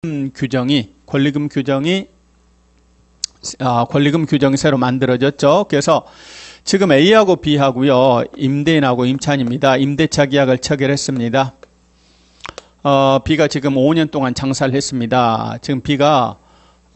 권리금 규정이 새로 만들어졌죠. 그래서 지금 A하고 B하고요, 임대인하고 임차인입니다. 임대차 계약을 체결했습니다. B가 지금 5년 동안 장사를 했습니다. 지금 B가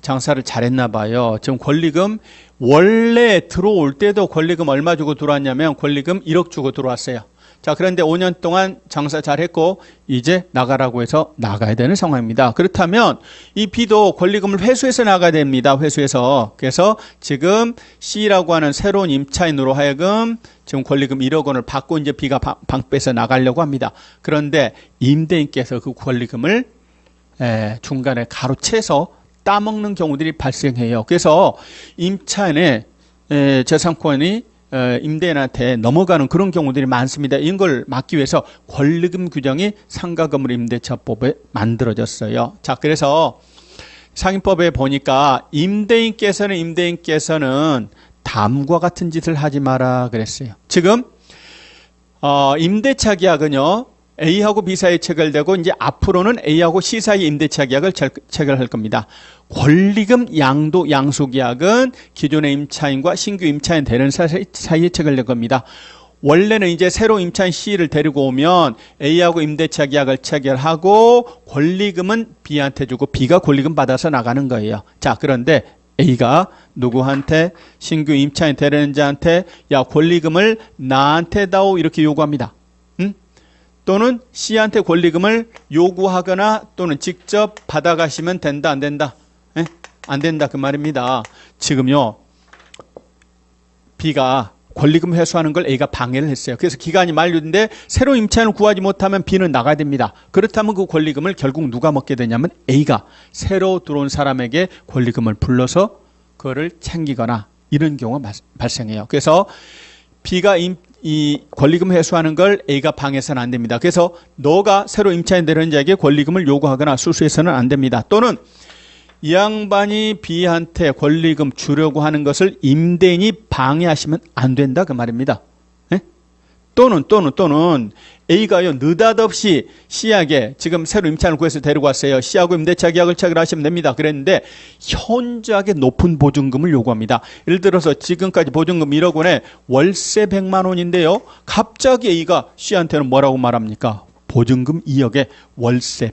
장사를 잘했나 봐요. 지금 권리금 원래 들어올 때도 권리금 얼마 주고 들어왔냐면 권리금 1억 주고 들어왔어요. 자, 그런데 5년 동안 장사 잘했고 이제 나가라고 해서 나가야 되는 상황입니다. 그렇다면 이 B도 권리금을 회수해서 나가야 됩니다. 회수해서. 그래서 지금 C라고 하는 새로운 임차인으로 하여금 지금 권리금 1억 원을 받고 이제 B가 방 빼서 나가려고 합니다. 그런데 임대인께서 그 권리금을 중간에 가로채서 따먹는 경우들이 발생해요. 그래서 임차인의 재산권이 임대인한테 넘어가는 그런 경우들이 많습니다. 이걸 막기 위해서 권리금 규정이 상가건물 임대차법에 만들어졌어요. 자, 그래서 상임법에 보니까 임대인께서는 다음과 같은 짓을 하지 마라 그랬어요. 지금 임대차 계약은요, A하고 B 사이에 체결되고 이제 앞으로는 A하고 C 사이에 임대차 계약을 체결할 겁니다. 권리금 양도 양수 계약은 기존의 임차인과 신규 임차인 되는 사이에 체결될 겁니다. 원래는 이제 새로 임차인 C를 데리고 오면 A하고 임대차 계약을 체결하고 권리금은 B한테 주고 B가 권리금 받아서 나가는 거예요. 자, 그런데 A가 누구한테? 신규 임차인 되는 자한테 야, 권리금을 나한테 다오 이렇게 요구합니다. 또는 C한테 권리금을 요구하거나 또는 직접 받아가시면 된다, 안 된다? 안 된다 그 말입니다. 지금요, B가 권리금 회수하는 걸 A가 방해를 했어요. 그래서 기간이 만료인데 새로 임차인을 구하지 못하면 B는 나가야 됩니다. 그렇다면 그 권리금을 결국 누가 먹게 되냐면 A가 새로 들어온 사람에게 권리금을 불러서 그거를 챙기거나 이런 경우가 발생해요. 그래서 B가 이 권리금 회수하는 걸 A가 방해해서는 안 됩니다. 그래서 너가 새로 임차인 되는 자에게 권리금을 요구하거나 수수해서는 안 됩니다. 또는 이 양반이 B한테 권리금 주려고 하는 것을 임대인이 방해하시면 안 된다 그 말입니다. 또는 A가요, 느닷없이 C에게 지금 새로 임차인을 구해서 데리고 왔어요. C하고 임대차 계약을 체결하시면 됩니다. 그랬는데 현저하게 높은 보증금을 요구합니다. 예를 들어서 지금까지 보증금 1억 원에 월세 100만 원인데요. 갑자기 A가 C한테는 뭐라고 말합니까? 보증금 2억에 월세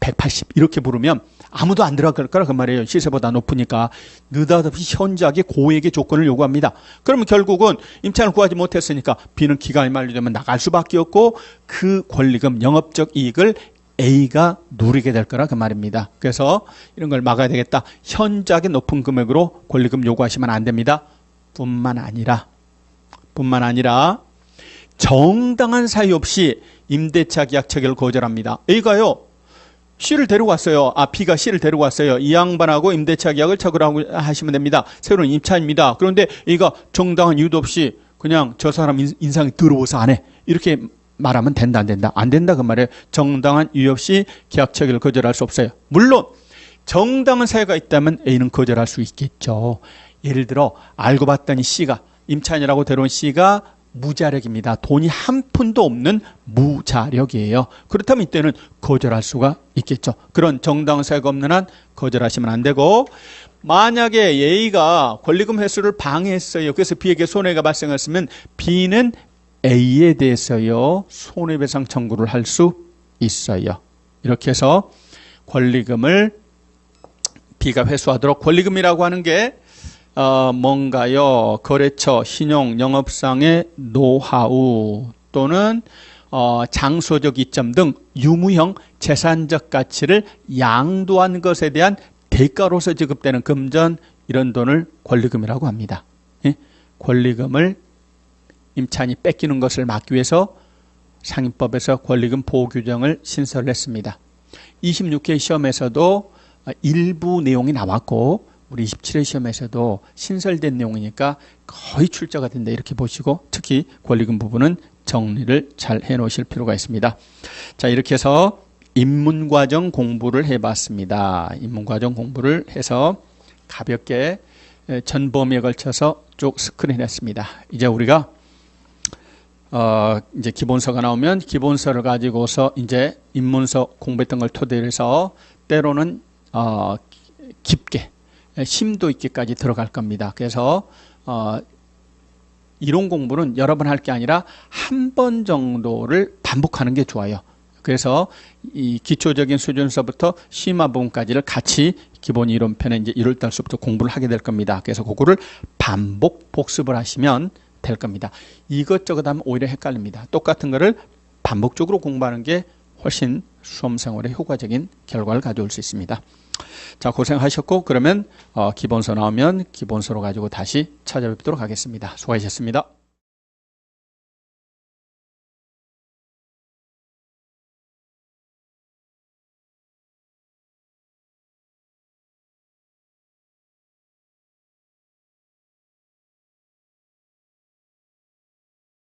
180 이렇게 부르면 아무도 안 들어갈 거라 그 말이에요. 시세보다 높으니까. 느닷없이 현저하게 고액의 조건을 요구합니다. 그러면 결국은 임차인을 구하지 못했으니까 B는 기간이 만료되면 나갈 수밖에 없고 그 권리금 영업적 이익을 A가 누리게 될 거라 그 말입니다. 그래서 이런 걸 막아야 되겠다. 현저하게 높은 금액으로 권리금 요구하시면 안 됩니다. 뿐만 아니라 정당한 사유 없이 임대차 계약 체결을 거절합니다. A가요, C를 데리고 왔어요. B가 C를 데리고 왔어요. 이 양반하고 임대차 계약을 체결하시면 됩니다. 새로운 임차입니다. 그런데 A가 정당한 이유도 없이 그냥 저 사람 인상이 더러워서 안 해. 이렇게 말하면 된다, 안 된다? 안 된다 그 말이에요. 정당한 이유 없이 계약 체결을 거절할 수 없어요. 물론 정당한 사유가 있다면 A는 거절할 수 있겠죠. 예를 들어 알고 봤더니 C가 임차인이라고 데려온 C가 무자력입니다. 돈이 한 푼도 없는 무자력이에요. 그렇다면 이때는 거절할 수가 있겠죠. 그런 정당한 사유가 없는 한 거절하시면 안 되고, 만약에 A가 권리금 회수를 방해했어요. 그래서 B에게 손해가 발생했으면 B는 A에 대해서요, 손해배상 청구를 할 수 있어요. 이렇게 해서 권리금을 B가 회수하도록, 권리금이라고 하는 게 뭔가요? 거래처, 신용, 영업상의 노하우 또는 장소적 이점 등 유무형 재산적 가치를 양도한 것에 대한 대가로서 지급되는 금전, 이런 돈을 권리금이라고 합니다. 권리금을 임차인이 뺏기는 것을 막기 위해서 상임법에서 권리금 보호 규정을 신설을 했습니다. 26회 시험에서도 일부 내용이 나왔고 우리 27회 시험에서도 신설된 내용이니까 거의 출제가 된다 이렇게 보시고, 특히 권리금 부분은 정리를 잘 해놓으실 필요가 있습니다. 자, 이렇게 해서 입문과정 공부를 해봤습니다. 입문과정 공부를 해서 가볍게 전범위에 걸쳐서 쭉 스크린했습니다. 이제 우리가 이제 기본서가 나오면 기본서를 가지고서 이제 입문서 공부했던 걸 토대로 해서 때로는 깊게 심도 있게까지 들어갈 겁니다. 그래서 이론 공부는 여러 번 할 게 아니라 한 번 정도를 반복하는 게 좋아요. 그래서 이 기초적인 수준에서부터 심화 부분까지를 같이 기본 이론편에 이제 1월 달서부터 공부를 하게 될 겁니다. 그래서 그거를 반복 복습을 하시면 될 겁니다. 이것저것 하면 오히려 헷갈립니다. 똑같은 거를 반복적으로 공부하는 게 훨씬 수험 생활에 효과적인 결과를 가져올 수 있습니다. 자, 고생하셨고, 그러면 기본서 나오면 기본서로 가지고 다시 찾아뵙도록 하겠습니다. 수고하셨습니다.